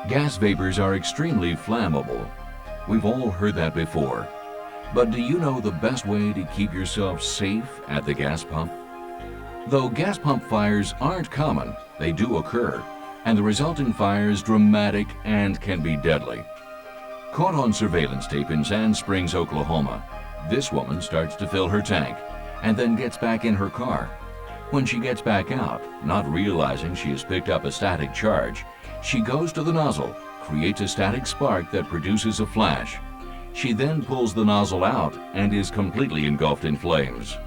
Gas vapors are extremely flammable. We've all heard that before. But do you know the best way to keep yourself safe at the gas pump? Though gas pump fires aren't common, they do occur, and the resulting fire is dramatic and can be deadly. Caught on surveillance tape in Sand Springs, Oklahoma, this woman starts to fill her tank and then gets back in her car. When she gets back out, not realizing she has picked up a static charge, she goes to the nozzle, creates a static spark that produces a flash. She then pulls the nozzle out and is completely engulfed in flames.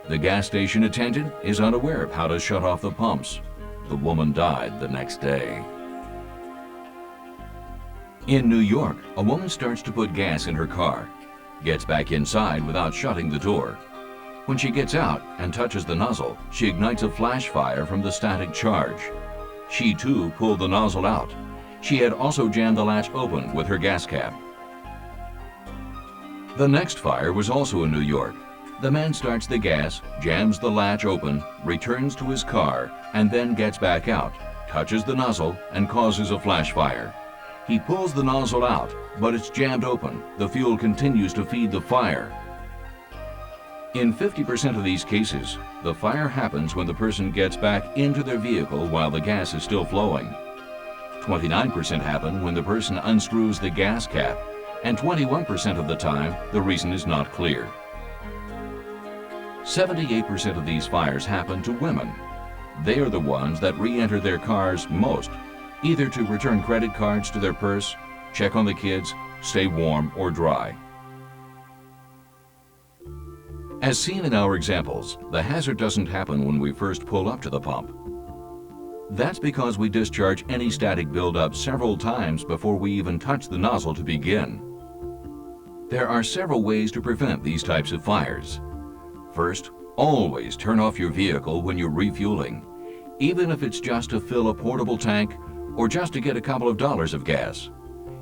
The gas station attendant is unaware of how to shut off the pumps. The woman died the next day. In New York, a woman starts to put gas in her car, gets back inside without shutting the door. When she gets out and touches the nozzle, she ignites a flash fire from the static charge. She too pulled the nozzle out. She had also jammed the latch open with her gas cap. The next fire was also in New York. The man starts the gas, jams the latch open, returns to his car, and then gets back out, touches the nozzle, and causes a flash fire. He pulls the nozzle out, but it's jammed open. The fuel continues to feed the fire. In 50% of these cases, the fire happens when the person gets back into their vehicle while the gas is still flowing. 29% happen when the person unscrews the gas cap, and 21% of the time, the reason is not clear. 78% of these fires happen to women. They are the ones that re-enter their cars most, either to return credit cards to their purse, check on the kids, stay warm or dry. As seen in our examples, the hazard doesn't happen when we first pull up to the pump. That's because we discharge any static buildup several times before we even touch the nozzle to begin. There are several ways to prevent these types of fires. First, always turn off your vehicle when you're refueling, even if it's just to fill a portable tank or just to get a couple of dollars of gas.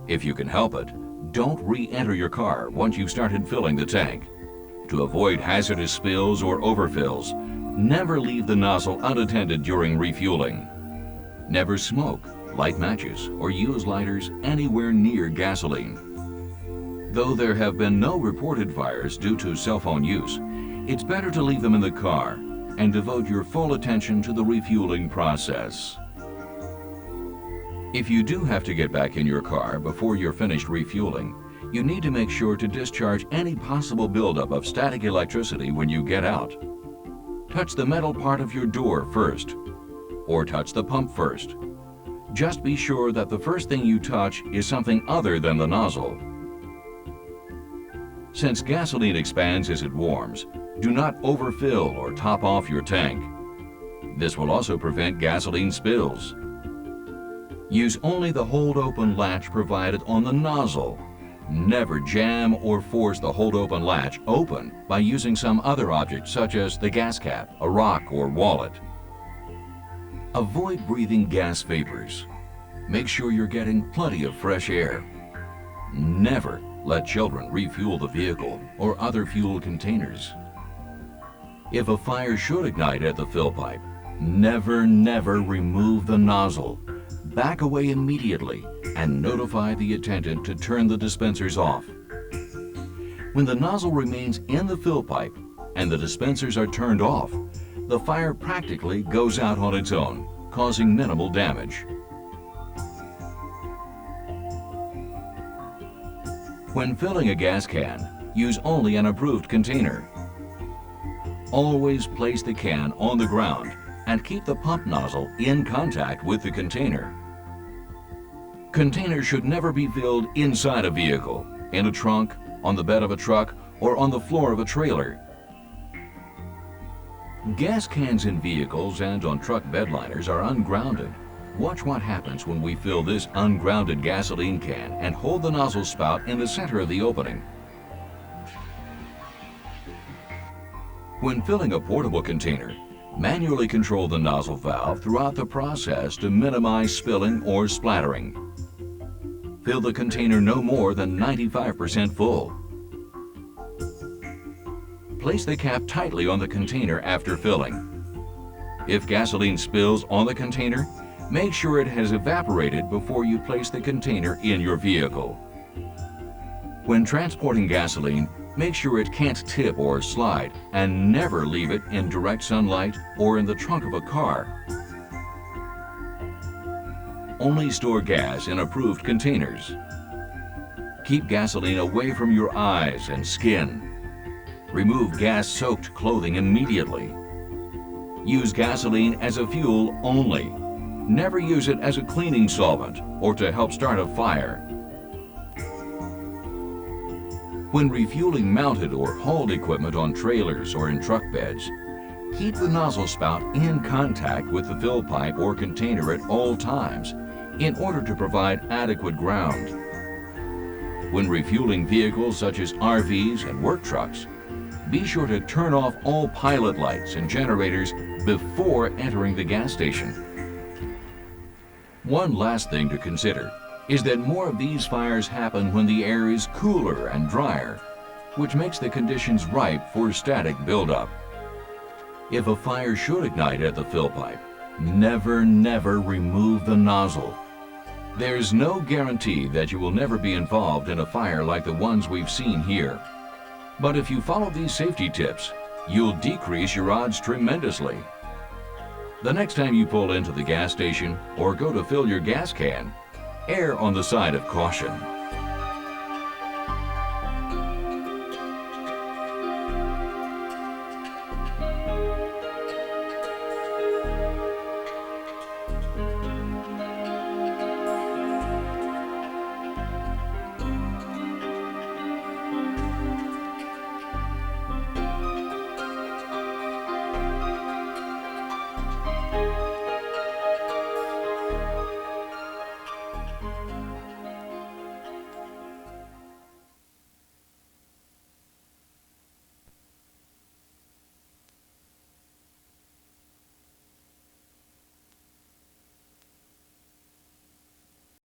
If you can help it, don't re-enter your car once you've started filling the tank. To avoid hazardous spills or overfills, never leave the nozzle unattended during refueling. Never smoke, light matches, or use lighters anywhere near gasoline. Though there have been no reported fires due to cell phone use, it's better to leave them in the car and devote your full attention to the refueling process. If you do have to get back in your car before you're finished refueling, you need to make sure to discharge any possible buildup of static electricity when you get out. Touch the metal part of your door first, or touch the pump first. Just be sure that the first thing you touch is something other than the nozzle. Since gasoline expands as it warms, do not overfill or top off your tank. This will also prevent gasoline spills. Use only the hold-open latch provided on the nozzle. Never jam or force the hold-open latch open by using some other object such as the gas cap, a rock, or wallet. Avoid breathing gas vapors. Make sure you're getting plenty of fresh air. Never let children refuel the vehicle or other fuel containers. If a fire should ignite at the fill pipe, never remove the nozzle. Back away immediately and notify the attendant to turn the dispensers off. When the nozzle remains in the fill pipe and the dispensers are turned off, the fire practically goes out on its own, causing minimal damage. When filling a gas can, use only an approved container. Always place the can on the ground and keep the pump nozzle in contact with the container. Containers should never be filled inside a vehicle, in a trunk, on the bed of a truck, or on the floor of a trailer. Gas cans in vehicles and on truck bedliners are ungrounded. Watch what happens when we fill this ungrounded gasoline can and hold the nozzle spout in the center of the opening. When filling a portable container, manually control the nozzle valve throughout the process to minimize spilling or splattering. Fill the container no more than 95% full. Place the cap tightly on the container after filling. If gasoline spills on the container, Make sure it has evaporated before you place the container in your vehicle. When transporting gasoline, make sure it can't tip or slide, and never leave it in direct sunlight or in the trunk of a car. Only store gas in approved containers. Keep gasoline away from your eyes and skin. Remove gas-soaked clothing immediately. Use gasoline as a fuel only. Never use it as a cleaning solvent or to help start a fire. When refueling mounted or hauled equipment on trailers or in truck beds, keep the nozzle spout in contact with the fill pipe or container at all times in order to provide adequate ground. When refueling vehicles such as RVs and work trucks, be sure to turn off all pilot lights and generators before entering the gas station. One last thing to consider is that more of these fires happen when the air is cooler and drier, which makes the conditions ripe for static buildup. If a fire should ignite at the fill pipe, never remove the nozzle. There's no guarantee that you will never be involved in a fire like the ones we've seen here. But if you follow these safety tips, you'll decrease your odds tremendously. The next time you pull into the gas station or go to fill your gas can, err on the side of caution.